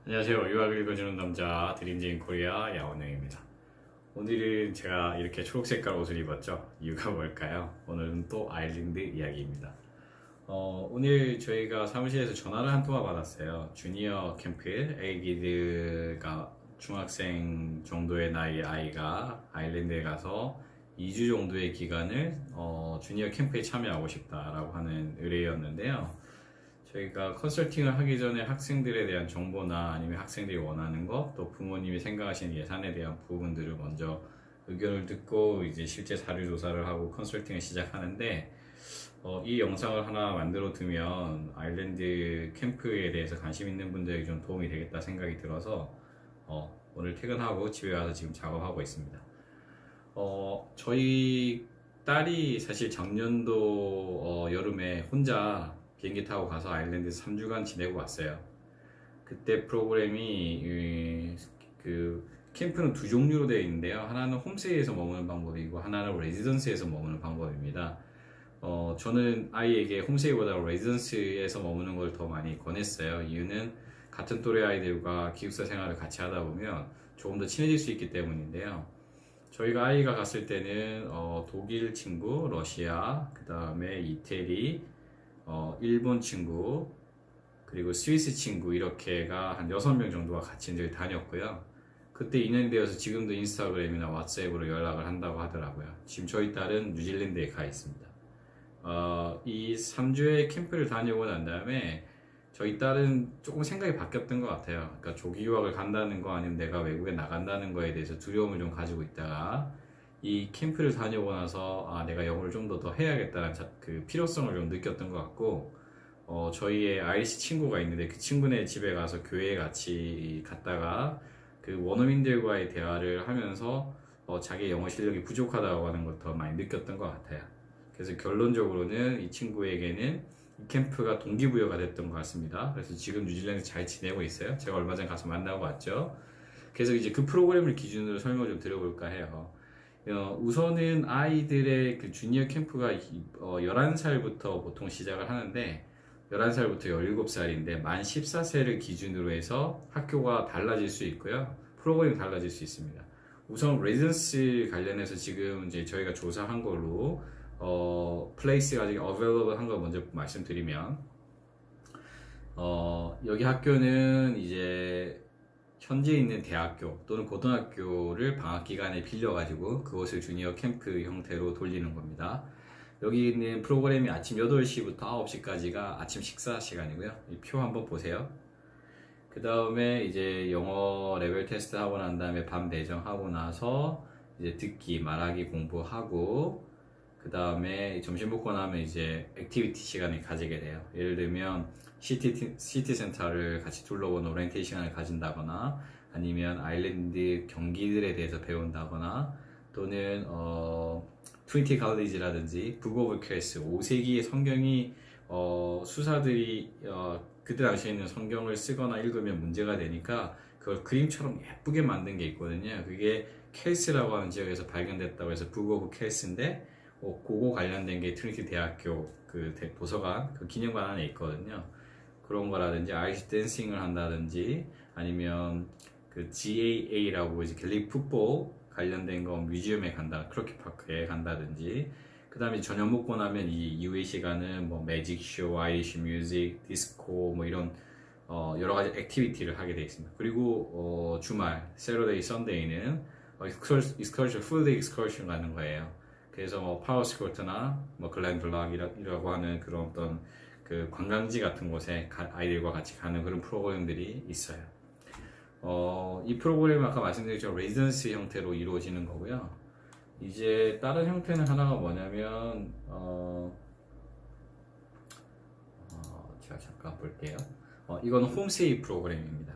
안녕하세요. 유학을 읽어주는 남자 드림즈인 코리아 야원영입니다. 오늘은 제가 이렇게 초록색깔 옷을 입었죠. 이유가 뭘까요? 오늘은 또 아일랜드 이야기입니다. 오늘 저희가 사무실에서 전화를 한 통화 받았어요. 주니어 캠프 애기들가 중학생 정도의 나이의 아이가 아일랜드에 가서 2주 정도의 기간을 주니어 캠프에 참여하고 싶다라고 하는 의뢰였는데요. 저희가 컨설팅을 하기 전에 학생들에 대한 정보나 아니면 학생들이 원하는 것, 또 부모님이 생각하시는 예산에 대한 부분들을 먼저 의견을 듣고 이제 실제 사료 조사를 하고 컨설팅을 시작하는데, 이 영상을 하나 만들어 두면 아일랜드 캠프에 대해서 관심 있는 분들에게 좀 도움이 되겠다 생각이 들어서 오늘 퇴근하고 집에 와서 지금 작업하고 있습니다. 저희 딸이 사실 작년도 여름에 혼자 비행기 타고 가서 아일랜드에서 3주간 지내고 왔어요. 그때 프로그램이 그 캠프는 두 종류로 되어 있는데요. 하나는 홈스테이에서 머무는 방법이고 하나는 레지던스에서 머무는 방법입니다. 저는 아이에게 홈스테이보다 레지던스에서 머무는 걸 더 많이 권했어요. 이유는 같은 또래 아이들과 기숙사 생활을 같이 하다 보면 조금 더 친해질 수 있기 때문인데요. 저희가 아이가 갔을 때는 독일 친구, 러시아, 그 다음에 이태리, 일본 친구, 그리고 스위스 친구 이렇게가 한 6명 정도가 같이 늘 다녔고요. 그때 인연이 되어서 지금도 인스타그램이나 왓츠앱으로 연락을 한다고 하더라고요. 지금 저희 딸은 뉴질랜드에 가 있습니다. 이 3주의 캠프를 다니고 난 다음에 저희 딸은 조금 생각이 바뀌었던 것 같아요. 그러니까 조기 유학을 간다는 거 아니면 내가 외국에 나간다는 거에 대해서 두려움을 좀 가지고 있다가 이 캠프를 다녀보고 나서 내가 영어를 좀 더 해야겠다는 그 필요성을 좀 느꼈던 것 같고, 저희의 아이리시 친구가 있는데 그 친구네 집에 가서 교회에 같이 갔다가 그 원어민들과의 대화를 하면서 자기 영어 실력이 부족하다고 하는 걸 더 많이 느꼈던 것 같아요. 그래서 결론적으로는 이 친구에게는 이 캠프가 동기부여가 됐던 것 같습니다. 그래서 지금 뉴질랜드 잘 지내고 있어요. 제가 얼마 전 가서 만나고 왔죠. 그래서 이제 그 프로그램을 기준으로 설명을 좀 드려볼까 해요. 우선은 아이들의 그 주니어 캠프가 11살부터 보통 시작을 하는데 11살부터 17살인데 만 14세를 기준으로 해서 학교가 달라질 수 있고요. 프로그램이 달라질 수 있습니다. 우선 레지던스 관련해서 지금 이제 저희가 조사한 걸로 플레이스가 아직 available 한 걸 먼저 말씀드리면 여기 학교는 이제 현재 있는 대학교 또는 고등학교를 방학 기간에 빌려가지고 그것을 주니어 캠프 형태로 돌리는 겁니다. 여기 있는 프로그램이 아침 8시부터 9시까지가 아침 식사 시간이고요. 이 표 한번 보세요. 그 다음에 이제 영어 레벨 테스트 하고 난 다음에 밤 배정하고 나서 이제 듣기, 말하기 공부하고 그 다음에 점심 먹고 나면 이제 액티비티 시간을 가지게 돼요. 예를 들면 시티 센터를 같이 둘러보는 오리엔테이션 시간을 가진다거나 아니면 아일랜드 경기들에 대해서 배운다거나 또는 트리니티 칼리지라든지 북 오브 퀘스 5세기의 성경이 수사들이 그때 당시에 있는 성경을 쓰거나 읽으면 문제가 되니까 그걸 그림처럼 예쁘게 만든 게 있거든요. 그게 켈스라고 하는 지역에서 발견됐다고 해서 북 오브 켈스인데 그거 관련된 게 트리니티 대학교 그 도서관 그 기념관 안에 있거든요. 그런 거라든지 아이스 댄싱을 한다든지 아니면 그 GAA라고 이제 갤릭 풋볼 관련된 거 뮤지엄에 간다, 크로키 파크에 간다든지 그 다음에 저녁 먹고 나면 이 이후의 시간은 뭐 매직 쇼, 아이리시 뮤직, 디스코 뭐 이런 여러 가지 액티비티를 하게 되어 있습니다. 그리고 주말, 세러데이, 선데이는 익스커션, 풀데이 익스커션 가는 거예요. 그래서 뭐 파워스쿼트나 뭐 글렌블락이라고 하는 그런 어떤 그 관광지 같은 곳에 아이들과 같이 가는 그런 프로그램들이 있어요. 이 프로그램은 아까 말씀드린 것처럼 레지던스 형태로 이루어지는 거고요. 이제 다른 형태는 하나가 뭐냐면 제가 잠깐 볼게요. 이건 홈스테이 프로그램입니다.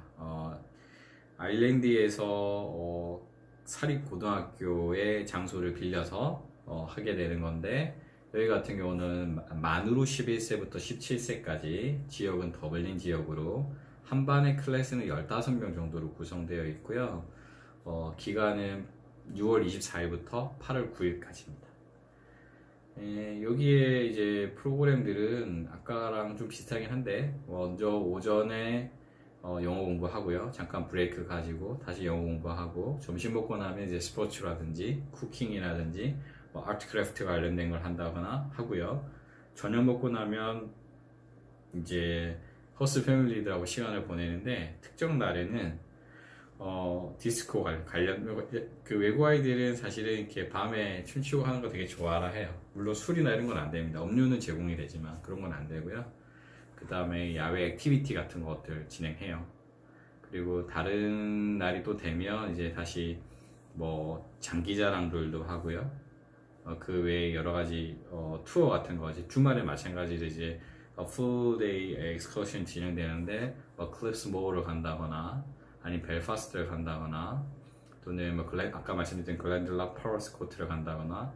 아일랜드에서 사립고등학교의 장소를 빌려서 하게 되는 건데 여기 같은 경우는 만으로 11세부터 17세까지 지역은 더블린 지역으로 한 반의 클래스는 15명 정도로 구성되어 있고요. 기간은 6월 24일부터 8월 9일까지입니다. 여기에 이제 프로그램들은 아까랑 좀 비슷하긴 한데 먼저 오전에 영어 공부하고요. 잠깐 브레이크 가지고 다시 영어 공부하고 점심 먹고 나면 이제 스포츠라든지 쿠킹이라든지 뭐 아트 크래프트 관련된 걸 한다거나 하고요. 저녁 먹고 나면 이제 허스 패밀리들하고 시간을 보내는데 특정 날에는 디스코 관련 그 외국 아이들은 사실은 이렇게 밤에 춤추고 하는 거 되게 좋아라 해요. 물론 술이나 이런 건 안 됩니다. 음료는 제공이 되지만 그런 건 안 되고요. 그 다음에 야외 액티비티 같은 것들 진행해요. 그리고 다른 날이 또 되면 이제 다시 뭐 장기자랑들도 하고요. 그 외에 여러 가지 투어 같은 거 이제 주말에 마찬가지로 이제 풀데이 엑스커션 진행되는데 클립스 모어를 간다거나 아니면 벨파스트를 간다거나 또는 뭐 아까 말씀드린 글렌들라 파워스코트를 간다거나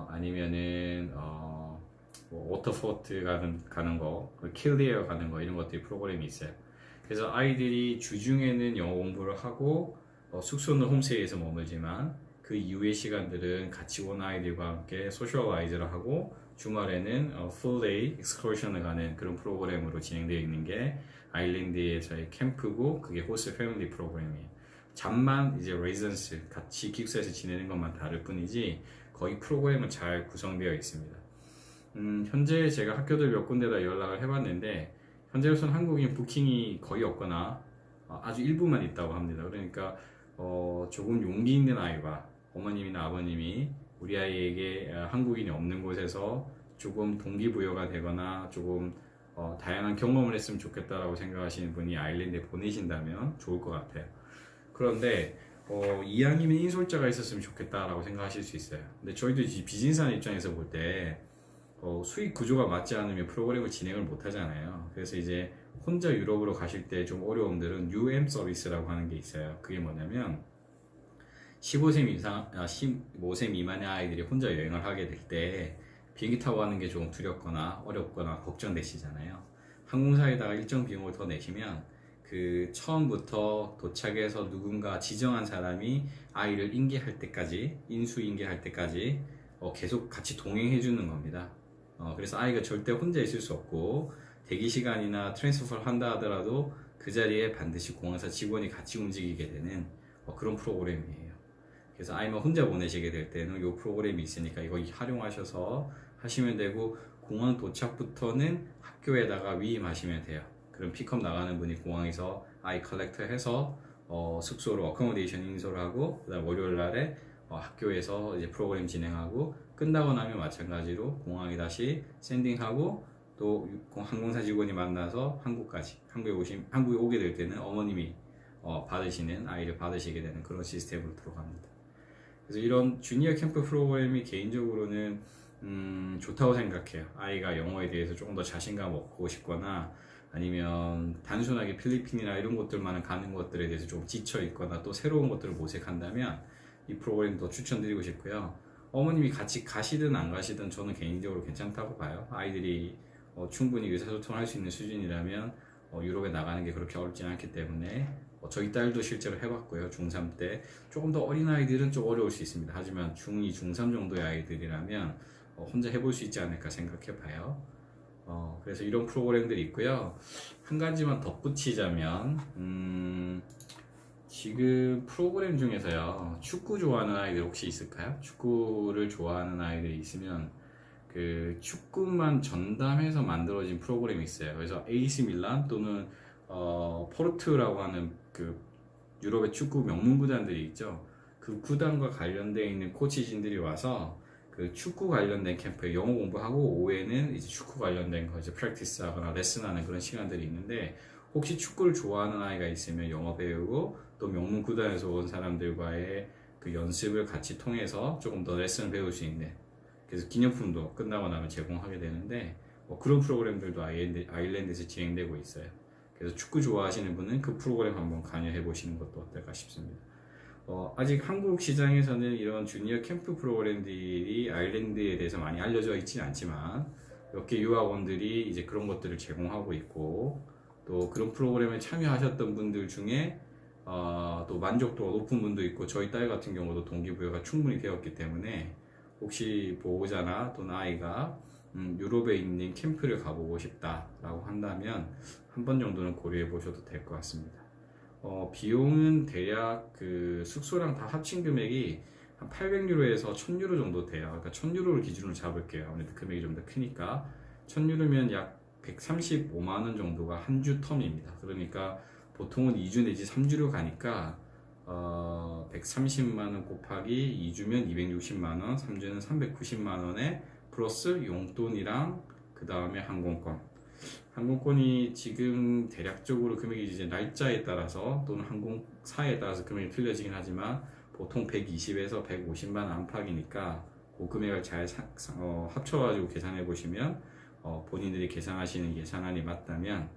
아니면은 뭐 워터포트 가는 거, 킬리어 가는 거 이런 것들이 프로그램이 있어요. 그래서 아이들이 주중에는 영어 공부를 하고 숙소는 홈스테이에서 머물지만 그 이후의 시간들은 같이 온 아이들과 함께 소셜라이즈를 하고 주말에는 풀데이 익스커션을 가는 그런 프로그램으로 진행되어 있는 게 아일랜드에서의 캠프고 그게 호스트 패밀리 프로그램이에요. 잠만 이제 레지던스 같이 기숙사에서 지내는 것만 다를 뿐이지 거의 프로그램은 잘 구성되어 있습니다. 현재 제가 학교들 몇 군데다 연락을 해봤는데 현재로서는 한국인 부킹이 거의 없거나 아주 일부만 있다고 합니다. 그러니까 조금 용기 있는 아이와 어머님이나 아버님이 우리 아이에게 한국인이 없는 곳에서 조금 동기부여가 되거나 조금 다양한 경험을 했으면 좋겠다라고 생각하시는 분이 아일랜드에 보내신다면 좋을 것 같아요. 그런데 이왕이면 인솔자가 있었으면 좋겠다라고 생각하실 수 있어요. 근데 저희도 비즈니스하는 입장에서 볼 때 수익 구조가 맞지 않으면 프로그램을 진행을 못 하잖아요. 그래서 이제 혼자 유럽으로 가실 때 좀 어려움들은 UM 서비스라고 하는 게 있어요. 그게 뭐냐면 15세 미만의 아이들이 혼자 여행을 하게 될 때 비행기 타고 가는 게 조금 두렵거나 어렵거나 걱정되시잖아요. 항공사에다가 일정 비용을 더 내시면 그 처음부터 도착해서 누군가 지정한 사람이 아이를 인계할 때까지 인수 인계할 때까지 계속 같이 동행해 주는 겁니다. 그래서 아이가 절대 혼자 있을 수 없고 대기 시간이나 트랜스퍼를 한다 하더라도 그 자리에 반드시 공항사 직원이 같이 움직이게 되는 그런 프로그램이에요. 그래서 아이만 혼자 보내시게 될 때는 이 프로그램이 있으니까 이거 활용하셔서 하시면 되고 공항 도착부터는 학교에다가 위임하시면 돼요. 그럼 픽업 나가는 분이 공항에서 아이 컬렉터 해서 숙소로 어코모데이션 인솔을 하고 그다음 월요일 날에 학교에서 이제 프로그램 진행하고 끝나고 나면 마찬가지로 공항에 다시 샌딩하고 또 항공사 직원이 만나서 한국에 오게 될 때는 어머님이 받으시는 아이를 받으시게 되는 그런 시스템으로 들어갑니다. 그래서 이런 주니어 캠프 프로그램이 개인적으로는 좋다고 생각해요. 아이가 영어에 대해서 조금 더 자신감 얻고 싶거나 아니면 단순하게 필리핀이나 이런 곳들만 가는 것들에 대해서 좀 지쳐 있거나 또 새로운 것들을 모색한다면 이 프로그램도 추천드리고 싶고요. 어머님이 같이 가시든 안 가시든 저는 개인적으로 괜찮다고 봐요. 아이들이 충분히 의사소통할 수 있는 수준이라면 유럽에 나가는 게 그렇게 어렵진 않기 때문에 저희 딸도 실제로 해봤고요. 중3 때 조금 더 어린 아이들은 좀 어려울 수 있습니다. 하지만 중2, 중3 정도의 아이들이라면 혼자 해볼 수 있지 않을까 생각해 봐요. 그래서 이런 프로그램들이 있고요. 한 가지만 덧붙이자면 지금 프로그램 중에서요, 축구 좋아하는 아이들 혹시 있을까요? 축구를 좋아하는 아이들이 있으면 그 축구만 전담해서 만들어진 프로그램이 있어요. 그래서 AC 밀란 또는 포르투라고 하는 그 유럽의 축구 명문 구단들이 있죠. 그 구단과 관련되어 있는 코치진들이 와서 그 축구 관련된 캠프에 영어 공부하고 오후에는 이제 축구 관련된 거 이제 프랙티스 하거나 레슨하는 그런 시간들이 있는데 혹시 축구를 좋아하는 아이가 있으면 영어 배우고 또 명문 구단에서 온 사람들과의 그 연습을 같이 통해서 조금 더 레슨을 배울 수 있는, 그래서 기념품도 끝나고 나면 제공하게 되는데 그런 프로그램들도 아일랜드에서 진행되고 있어요. 그래서 축구 좋아하시는 분은 그 프로그램 한번 관여해 보시는 것도 어떨까 싶습니다. 아직 한국 시장에서는 이런 주니어 캠프 프로그램들이 아일랜드에 대해서 많이 알려져 있지는 않지만 몇 개 유학원들이 이제 그런 것들을 제공하고 있고 또 그런 프로그램에 참여하셨던 분들 중에 또 만족도가 높은 분도 있고 저희 딸 같은 경우도 동기부여가 충분히 되었기 때문에 혹시 보호자나 또는 아이가 유럽에 있는 캠프를 가보고 싶다라고 한다면 한 번 정도는 고려해 보셔도 될 것 같습니다. 비용은 대략 그 숙소랑 다 합친 금액이 한 800유로에서 1000유로 정도 돼요. 그러니까 1000유로를 기준으로 잡을게요. 아무래도 금액이 좀 더 크니까 1000유로면 약 135만원 정도가 한 주 텀입니다. 그러니까 보통은 2주 내지 3주로 가니까 130만원 곱하기 2주면 260만원, 3주는 390만원에 플러스 용돈이랑 그 다음에 항공권. 항공권이 지금 대략적으로 금액이 이제 날짜에 따라서 또는 항공사에 따라서 금액이 틀려지긴 하지만 보통 120에서 150만 안팎이니까 그 금액을 잘 합쳐가지고 계산해 보시면 본인들이 계산하시는 예산안이 맞다면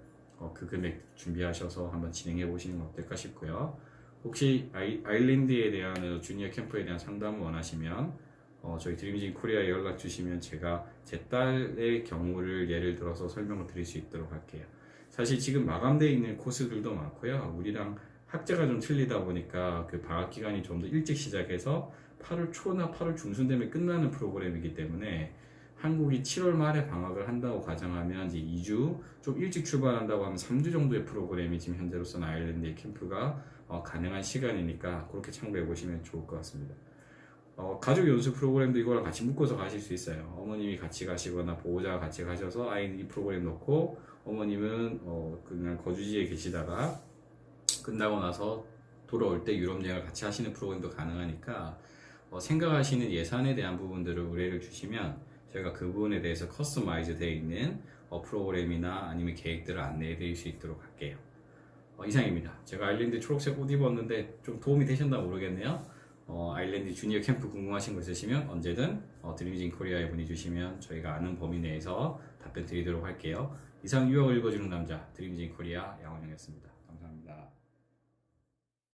그 금액 준비하셔서 한번 진행해 보시는 건 어떨까 싶고요. 혹시 아일랜드에 대한 주니어 캠프에 대한 상담을 원하시면 저희 드림진 코리아에 연락 주시면 제가 제 딸의 경우를 예를 들어서 설명을 드릴 수 있도록 할게요. 사실 지금 마감되어 있는 코스들도 많고요. 우리랑 학제가 좀 틀리다 보니까 그 방학 기간이 좀 더 일찍 시작해서 8월 초나 8월 중순 되면 끝나는 프로그램이기 때문에 한국이 7월 말에 방학을 한다고 가정하면 이제 2주 좀 일찍 출발한다고 하면 3주 정도의 프로그램이 지금 현재로서는 아일랜드의 캠프가 가능한 시간이니까 그렇게 참고해 보시면 좋을 것 같습니다. 가족 연수 프로그램도 이거랑 같이 묶어서 가실 수 있어요. 어머님이 같이 가시거나 보호자가 같이 가셔서 아이는 이 프로그램 넣고 어머님은 그냥 거주지에 계시다가 끝나고 나서 돌아올 때 유럽 여행을 같이 하시는 프로그램도 가능하니까 생각하시는 예산에 대한 부분들을 의뢰를 주시면 저희가 그 부분에 대해서 커스터마이즈 되어 있는 프로그램이나 아니면 계획들을 안내해 드릴 수 있도록 할게요. 이상입니다. 제가 아일랜드 초록색 옷 입었는데 좀 도움이 되셨나 모르겠네요. 아일랜드 주니어 캠프 궁금하신 거 있으시면 언제든 드림진 코리아에 문의주시면 저희가 아는 범위 내에서 답변 드리도록 할게요. 이상 유학을 읽어주는 남자 드림진 코리아 양원영이었습니다. 감사합니다.